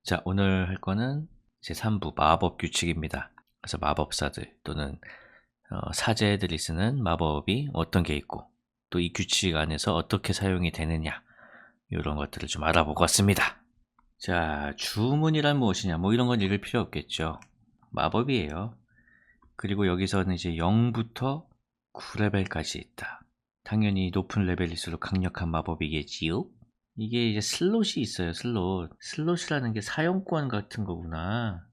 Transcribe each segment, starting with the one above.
자, 오늘 할 거는 제3부 마법 규칙입니다. 그래서 마법사들 또는 사제들이 쓰는 마법이 어떤 게 있고 또 이 규칙 안에서 어떻게 사용이 되느냐 이런 것들을 좀 알아보고 왔습니다. 자, 주문이란 무엇이냐 뭐 이런 건 읽을 필요 없겠죠. 마법이에요. 그리고 여기서는 이제 0부터 9레벨까지 있다. 당연히 높은 레벨일수록 강력한 마법이겠지요. 이게 이제 슬롯이 있어요. 슬롯이라는 게 사용권 같은 거구나.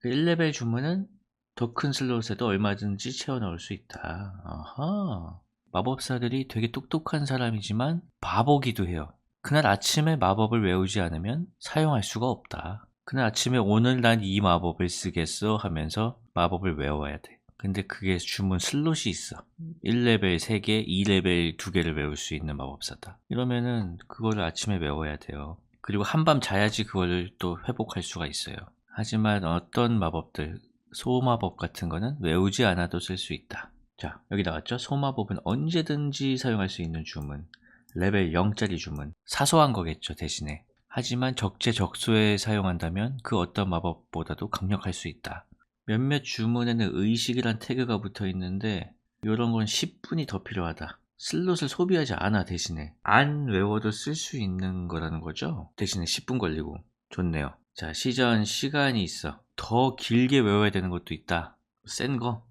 1레벨 주문은 더 큰 슬롯에도 얼마든지 채워 넣을 수 있다. 아하. 마법사들이 되게 똑똑한 사람이지만 바보기도 해요. 그날 아침에 마법을 외우지 않으면 사용할 수가 없다. 그날 아침에 오늘 난 이 마법을 쓰겠어 하면서 마법을 외워야 돼. 근데 그게 주문 슬롯이 있어. 1레벨 3개, 2레벨 2개를 외울 수 있는 마법사다. 이러면은 그거를 아침에 외워야 돼요. 그리고 한밤 자야지 그걸 또 회복할 수가 있어요. 하지만 어떤 마법들, 소마법 같은 거는 외우지 않아도 쓸 수 있다. 자, 여기 나왔죠? 소마법은 언제든지 사용할 수 있는 주문. 레벨 0짜리 주문. 사소한 거겠죠, 대신에. 하지만 적재적소에 사용한다면 그 어떤 마법보다도 강력할 수 있다. 몇몇 주문에는 의식이란 태그가 붙어 있는데 이런 건 10분이 더 필요하다. 슬롯을 소비하지 않아. 대신에 안 외워도 쓸 수 있는 거라는 거죠. 대신에 10분 걸리고. 좋네요. 자, 시전 시간이 있어. 더 길게 외워야 되는 것도 있다. 센 거.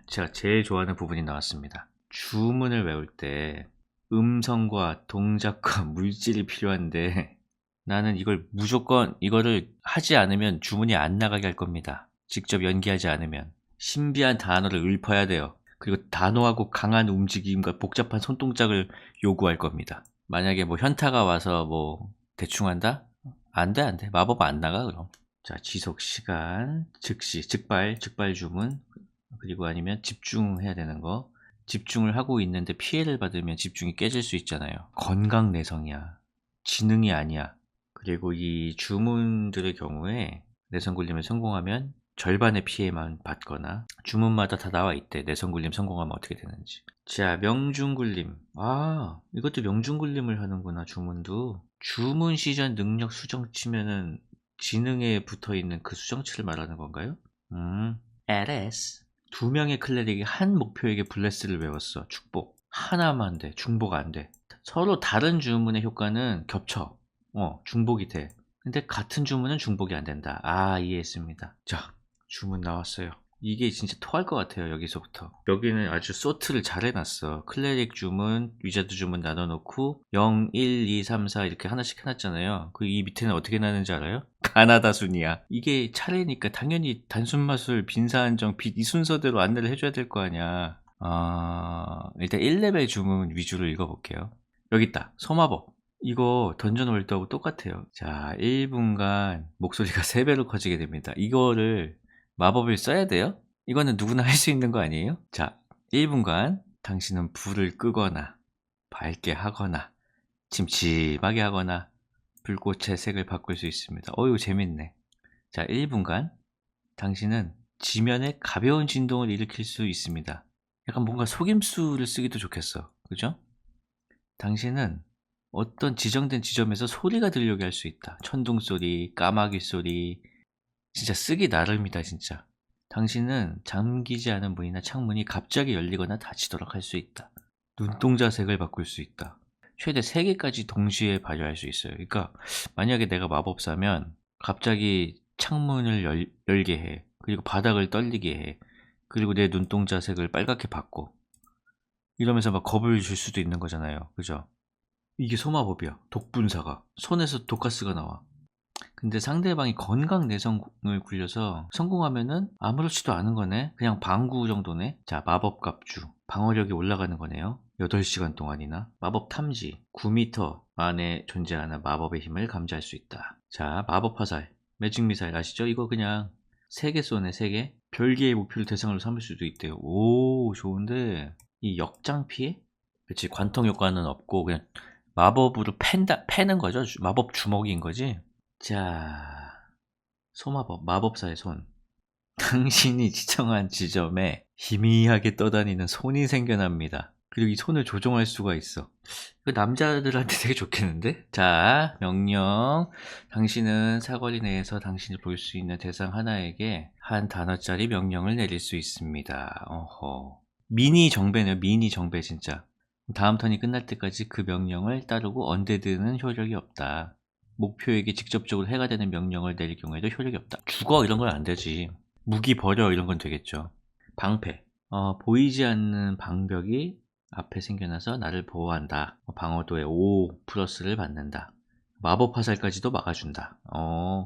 제가 제일 좋아하는 부분이 나왔습니다. 주문을 외울 때 음성과 동작과 물질이 필요한데 나는 이거를 하지 않으면 주문이 안 나가게 할 겁니다. 직접 연기하지 않으면. 신비한 단어를 읊어야 돼요. 그리고 단호하고 강한 움직임과 복잡한 손동작을 요구할 겁니다. 만약에 뭐 현타가 와서 뭐 대충 한다? 안 돼, 안 돼. 마법 안 나가, 그럼. 자, 지속 시간, 즉시, 즉발 주문, 그리고 아니면 집중해야 되는 거. 집중을 하고 있는데 피해를 받으면 집중이 깨질 수 있잖아요. 건강 내성이야. 지능이 아니야. 그리고 이 주문들의 경우에 내성 굴림을 성공하면 절반의 피해만 받거나 주문마다 다 나와 있대. 내성 굴림 성공하면 어떻게 되는지. 자, 명중 굴림. 이것도 명중 굴림을 하는구나. 주문도. 주문 시전 능력 수정치면은 지능에 붙어 있는 그 수정치를 말하는 건가요? LS. 두 명의 클레릭이 한 목표에게 블레스를 외웠어. 축복. 하나만 돼. 중복 안 돼. 서로 다른 주문의 효과는 겹쳐. 중복이 돼. 근데 같은 주문은 중복이 안 된다. 이해했습니다. 자, 주문 나왔어요. 이게 진짜 토할 것 같아요. 여기서부터. 여기는 아주 소트를 잘 해놨어. 클레릭 주문, 위자드 주문 나눠놓고 0, 1, 2, 3, 4 이렇게 하나씩 해놨잖아요. 그 이 밑에는 어떻게 나는지 알아요? 가나다 순이야. 이게 차례니까 당연히 단순마술, 빈사한정, 빚 이 순서대로 안내를 해줘야 될 거 아니야. 일단 1레벨 주문 위주로 읽어볼게요. 여기 있다. 소마법. 이거 던전 월드하고 똑같아요. 자, 1분간 목소리가 3배로 커지게 됩니다. 이거를 마법을 써야 돼요? 이거는 누구나 할 수 있는 거 아니에요? 자, 1분간 당신은 불을 끄거나 밝게 하거나 침침하게 하거나 불꽃의 색을 바꿀 수 있습니다. 이거 재밌네. 자, 1분간 당신은 지면에 가벼운 진동을 일으킬 수 있습니다. 약간 뭔가 속임수를 쓰기도 좋겠어. 그죠? 당신은 어떤 지정된 지점에서 소리가 들려오게 할 수 있다. 천둥 소리, 까마귀 소리. 진짜 쓰기 나름이다, 진짜. 당신은 잠기지 않은 문이나 창문이 갑자기 열리거나 닫히도록 할 수 있다. 눈동자 색을 바꿀 수 있다. 최대 3개까지 동시에 발효할 수 있어요. 그러니까 만약에 내가 마법사면 갑자기 창문을 열게 해. 그리고 바닥을 떨리게 해. 그리고 내 눈동자 색을 빨갛게 바꿔. 이러면서 막 겁을 줄 수도 있는 거잖아요. 그죠? 이게 소마법이야. 독분사가. 손에서 독가스가 나와. 근데 상대방이 건강 내성을 굴려서 성공하면은 아무렇지도 않은 거네. 그냥 방구 정도네. 자, 마법 갑주. 방어력이 올라가는 거네요. 8시간 동안이나. 마법 탐지. 9m 안에 존재하는 마법의 힘을 감지할 수 있다. 자, 마법 화살. 매직 미사일 아시죠? 이거 그냥 3개 쏘네, 3개. 별개의 목표를 대상으로 삼을 수도 있대요. 오, 좋은데. 이 역장 피해? 그치, 관통 효과는 없고 그냥 마법으로 패는 거죠. 마법 주먹인 거지. 자, 소마법, 마법사의 손. 당신이 지정한 지점에 희미하게 떠다니는 손이 생겨납니다. 그리고 이 손을 조종할 수가 있어. 이거 남자들한테 되게 좋겠는데? 자, 명령. 당신은 사거리 내에서 당신이 볼 수 있는 대상 하나에게 한 단어짜리 명령을 내릴 수 있습니다. 어허. 미니 정배네요. 미니 정배 진짜. 다음 턴이 끝날 때까지 그 명령을 따르고 언데드는 효력이 없다. 목표에게 직접적으로 해가 되는 명령을 내릴 경우에도 효력이 없다. 죽어 이런 건 안 되지. 무기 버려 이런 건 되겠죠. 방패. 보이지 않는 방벽이 앞에 생겨나서 나를 보호한다. 방어도에 5 플러스를 받는다. 마법 화살까지도 막아준다.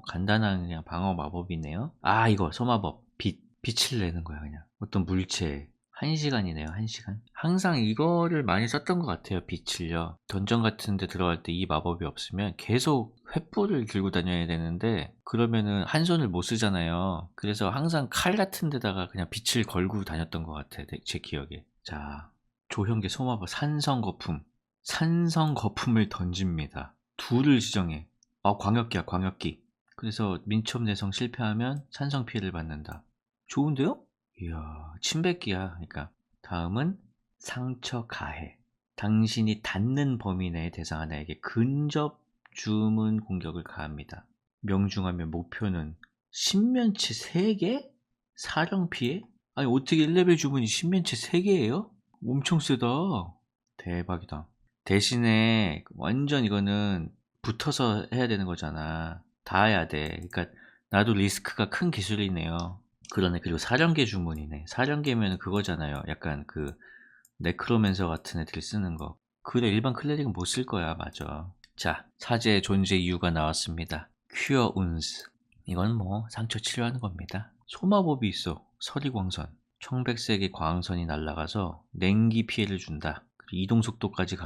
간단한 그냥 방어 마법이네요. 아, 이거 소마법. 빛을 내는 거야 그냥. 어떤 물체. 1시간이네요. 1시간. 항상 이거를 많이 썼던 것 같아요. 빛을요. 던전 같은 데 들어갈 때 이 마법이 없으면 계속 횃불을 들고 다녀야 되는데 그러면은 한 손을 못 쓰잖아요. 그래서 항상 칼 같은 데다가 그냥 빛을 걸고 다녔던 것 같아요. 제 기억에. 자, 조형계 소마법 산성거품. 산성거품을 던집니다. 둘을 지정해. 광역기야, 광역기. 그래서 민첩 내성 실패하면 산성 피해를 받는다. 좋은데요? 이야, 침뱉기야. 그러니까 다음은 상처 가해. 당신이 닿는 범위 내의 대상 하나에게 근접 주문 공격을 가합니다. 명중하면 목표는 신면체 3개? 사령 피해? 아니 어떻게 1레벨 주문이 신면체 3개예요? 엄청 세다. 대박이다. 대신에 완전 이거는 붙어서 해야 되는 거잖아. 다 해야 돼. 그러니까 나도 리스크가 큰 기술이네요. 그러네. 그리고 사령계 주문이네. 사령계면 그거잖아요. 약간 그 네크로맨서 같은 애들 쓰는 거. 그래, 일반 클레릭은 못 쓸 거야. 맞아. 자, 사제의 존재 이유가 나왔습니다. 큐어 운스. 이건 뭐 상처 치료하는 겁니다. 소마법이 있어. 서리광선. 청백색의 광선이 날아가서 냉기 피해를 준다. 그리고 이동 속도까지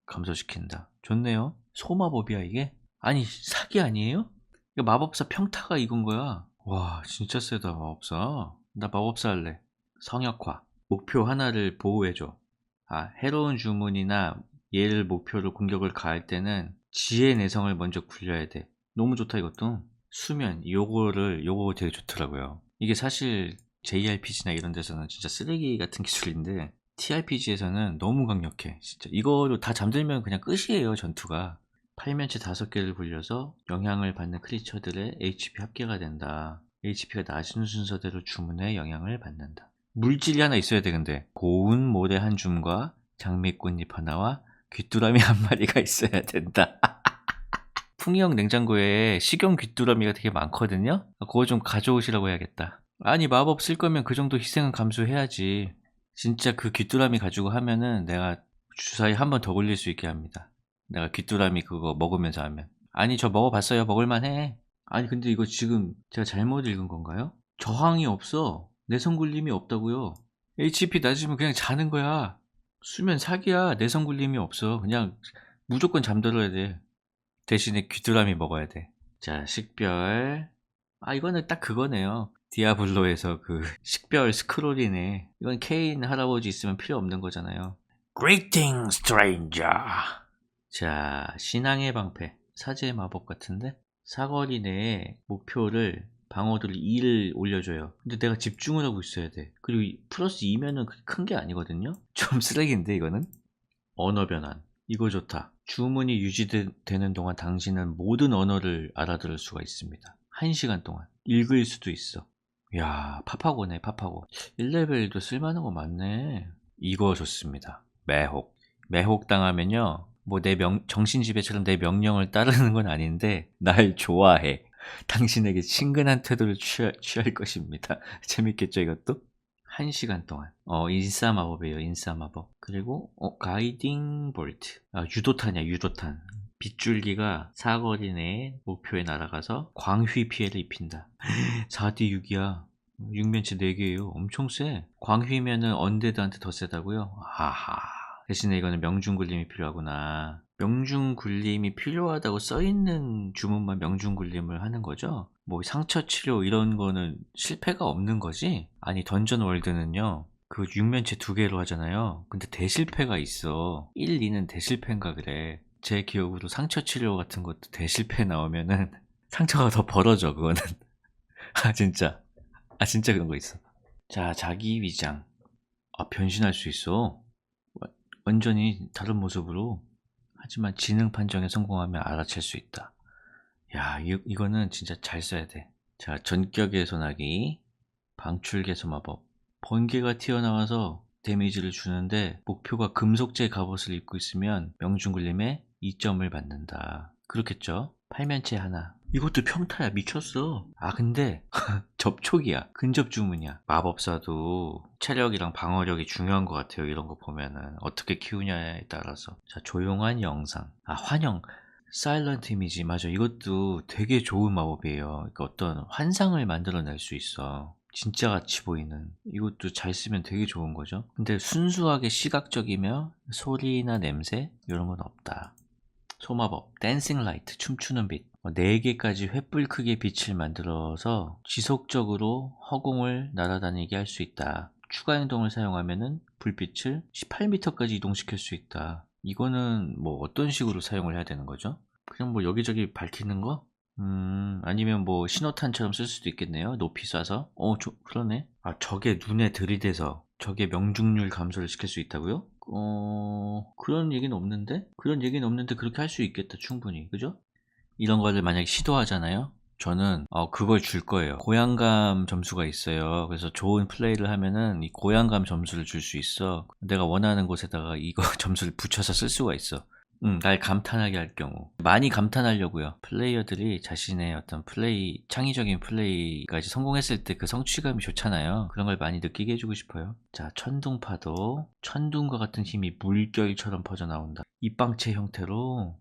감소시킨다. 좋네요. 소마법이야 이게? 아니 사기 아니에요? 이거 마법사 평타가 이건 거야. 와 진짜 세다 마법사. 나 마법사 할래. 성역화. 목표 하나를 보호해줘. 해로운 주문이나 얘를 목표로 공격을 가할 때는 지혜 내성을 먼저 굴려야 돼. 너무 좋다 이것도. 수면 요거 되게 좋더라고요. 이게 사실 JRPG나 이런 데서는 진짜 쓰레기 같은 기술인데 TRPG에서는 너무 강력해. 진짜 이거로 다 잠들면 그냥 끝이에요 전투가. 팔면체 5개를 굴려서 영향을 받는 크리처들의 HP 합계가 된다. HP가 낮은 순서대로 주문에 영향을 받는다. 물질이 하나 있어야 돼 근데. 고운 모래 한 줌과 장미꽃잎 하나와 귀뚜라미 한 마리가 있어야 된다. 풍이형 냉장고에 식용 귀뚜라미가 되게 많거든요. 그거 좀 가져오시라고 해야겠다. 아니 마법 쓸 거면 그 정도 희생은 감수해야지. 진짜 그 귀뚜라미 가지고 하면은 내가 주사위 한 번 더 굴릴 수 있게 합니다. 내가 귀뚜라미 그거 먹으면서 하면. 아니 저 먹어봤어요. 먹을만해. 아니 근데 이거 지금 제가 잘못 읽은 건가요? 저항이 없어. 내성 굴림이 없다고요. HP 낮으면 그냥 자는 거야. 수면 사기야. 내성 굴림이 없어. 그냥 무조건 잠들어야 돼. 대신에 귀뚜라미 먹어야 돼. 자, 식별. 이거는 딱 그거네요. 디아블로에서 그 식별 스크롤이네. 이건 케인 할아버지 있으면 필요 없는 거잖아요. Greetings, stranger. 자, 신앙의 방패. 사제의 마법 같은데? 사거리 내에 목표를 방어도를 2를 올려줘요. 근데 내가 집중을 하고 있어야 돼. 그리고 플러스 2면은 큰 게 아니거든요? 좀 쓰레기인데 이거는? 언어 변환. 이거 좋다. 주문이 유지되는 동안 당신은 모든 언어를 알아들을 수가 있습니다. 1시간 동안. 읽을 수도 있어. 이야, 파파고네, 파파고. 1레벨도 쓸만한 거 많네. 이거 좋습니다. 매혹. 매혹 당하면요. 뭐 정신지배처럼 내 명령을 따르는 건 아닌데, 날 좋아해. 당신에게 친근한 태도를 취할 것입니다. 재밌겠죠, 이것도? 1시간 동안. 인싸 마법이에요, 인싸 마법. 그리고, 가이딩 볼트. 유도탄이야, 유도탄. 빗줄기가 사거리 내에 목표에 날아가서 광휘 피해를 입힌다. 4D6이야. 6면체 4개예요. 엄청 세. 광휘면은 언데드한테 더 세다고요? 아하. 대신에 이거는 명중굴림이 필요하구나. 명중굴림이 필요하다고 써있는 주문만 명중굴림을 하는 거죠? 뭐 상처 치료 이런 거는 실패가 없는 거지? 아니 던전 월드는요 그 6면체 2개로 하잖아요. 근데 대실패가 있어. 1, 2는 대실패인가 그래. 제 기억으로 상처 치료 같은 것도 대실패 나오면은 상처가 더 벌어져 그거는. 진짜. 진짜 그런 거 있어. 자, 자기 위장. 변신할 수 있어. 완전히 다른 모습으로. 하지만 지능 판정에 성공하면 알아챌 수 있다. 야, 이거는 진짜 잘 써야 돼. 자, 전격의 소나기, 방출개소 마법. 번개가 튀어나와서 데미지를 주는데 목표가 금속제 갑옷을 입고 있으면 명중굴림에 2점을 받는다. 그렇겠죠? 팔면체 하나. 이것도 평타야. 미쳤어. 아, 근데 접촉이야. 근접 주문이야. 마법사도 체력이랑 방어력이 중요한 것 같아요. 이런 거 보면은 어떻게 키우냐에 따라서. 자, 조용한 영상. 아, 환영. 사일런트 이미지. 맞아. 이것도 되게 좋은 마법이에요. 그러니까 어떤 환상을 만들어낼 수 있어. 진짜 같이 보이는. 이것도 잘 쓰면 되게 좋은 거죠. 근데 순수하게 시각적이며 소리나 냄새 이런 건 없다. 소마법, 댄싱 라이트, 춤추는 빛. 4개까지 횃불 크기의 빛을 만들어서 지속적으로 허공을 날아다니게 할 수 있다. 추가 행동을 사용하면은 불빛을 18m까지 이동시킬 수 있다. 이거는 뭐 어떤 식으로 사용을 해야 되는 거죠? 그냥 뭐 여기저기 밝히는 거? 아니면 뭐 신호탄처럼 쓸 수도 있겠네요. 높이 쏴서. 그러네. 아, 적의 눈에 들이대서 적의 명중률 감소를 시킬 수 있다고요? 그런 얘기는 없는데? 그런 얘기는 없는데 그렇게 할 수 있겠다, 충분히. 그죠? 이런 거를 만약에 시도하잖아요? 저는 그걸 줄 거예요. 고양감 점수가 있어요. 그래서 좋은 플레이를 하면은 이 고양감 점수를 줄 수 있어. 내가 원하는 곳에다가 이거 점수를 붙여서 쓸 수가 있어. 날 감탄하게 할 경우. 많이 감탄하려고요. 플레이어들이 자신의 어떤 창의적인 플레이까지 성공했을 때 그 성취감이 좋잖아요. 그런 걸 많이 느끼게 해주고 싶어요. 자, 천둥파도. 천둥과 같은 힘이 물결처럼 퍼져나온다. 입방체 형태로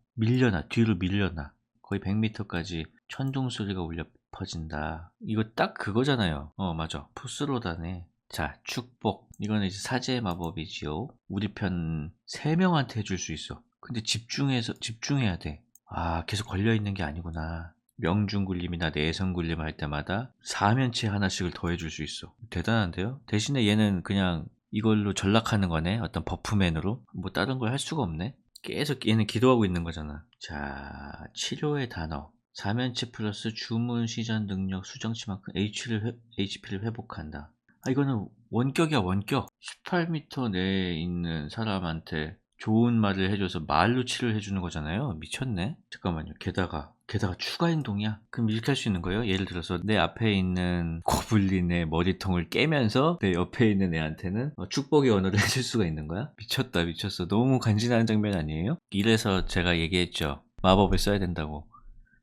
뒤로 밀려나. 거의 100m까지 천둥 소리가 울려 퍼진다. 이거 딱 그거잖아요. 맞아. 푸스로다네. 자, 축복. 이거는 이제 사제의 마법이지요. 우리 편 3명한테 해줄 수 있어. 근데 집중해야 돼. 아, 계속 걸려있는 게 아니구나. 명중굴림이나 내성굴림 할 때마다 사면체 하나씩을 더해줄 수 있어. 대단한데요? 대신에 얘는 그냥 이걸로 전락하는 거네. 어떤 버프맨으로. 뭐 다른 걸 할 수가 없네. 계속 얘는 기도하고 있는 거잖아. 자, 치료의 단어. 사면체 플러스 주문 시전 능력 수정치만큼 HP를 회복한다. 아, 이거는 원격이야, 원격. 18m 내에 있는 사람한테 좋은 말을 해줘서 말로 치료를 해주는 거잖아요. 미쳤네. 잠깐만요. 게다가 추가 행동이야. 그럼 이렇게 할 수 있는 거예요. 예를 들어서 내 앞에 있는 고블린의 머리통을 깨면서 내 옆에 있는 애한테는 축복의 언어를 해줄 수가 있는 거야. 미쳤다, 미쳤어. 너무 간지나는 장면 아니에요? 이래서 제가 얘기했죠. 마법을 써야 된다고.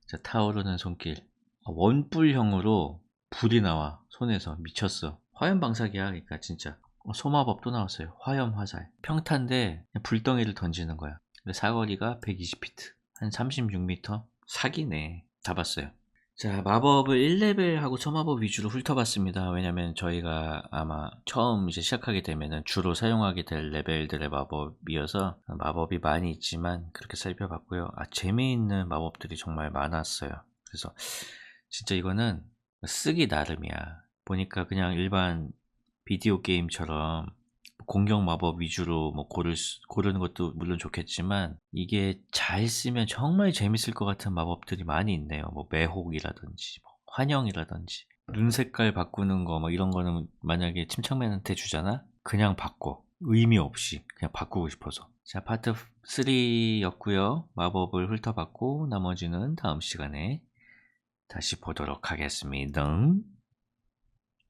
자, 타오르는 손길. 원뿔형으로 불이 나와. 손에서. 미쳤어. 화염방사기야. 그러니까 진짜. 소마법 또 나왔어요. 화염화살. 평탄데 그냥 불덩이를 던지는 거야. 근데 사거리가 120피트. 한 36m. 사기네. 잡았어요. 자, 마법을 1레벨하고 소마법 위주로 훑어봤습니다. 왜냐면 저희가 아마 처음 이제 시작하게 되면은 주로 사용하게 될 레벨들의 마법이어서 마법이 많이 있지만 그렇게 살펴봤고요. 재미있는 마법들이 정말 많았어요. 그래서 진짜 이거는 쓰기 나름이야. 보니까 그냥 일반 비디오 게임처럼 공격 마법 위주로 뭐 고르는 것도 물론 좋겠지만 이게 잘 쓰면 정말 재밌을 것 같은 마법들이 많이 있네요. 뭐 매혹이라든지 뭐 환영이라든지 눈 색깔 바꾸는 거 뭐 이런 거는 만약에 침착맨한테 주잖아? 그냥 바꿔. 의미 없이 그냥 바꾸고 싶어서. 자, 파트 3였고요. 마법을 훑어봤고 나머지는 다음 시간에 다시 보도록 하겠습니다.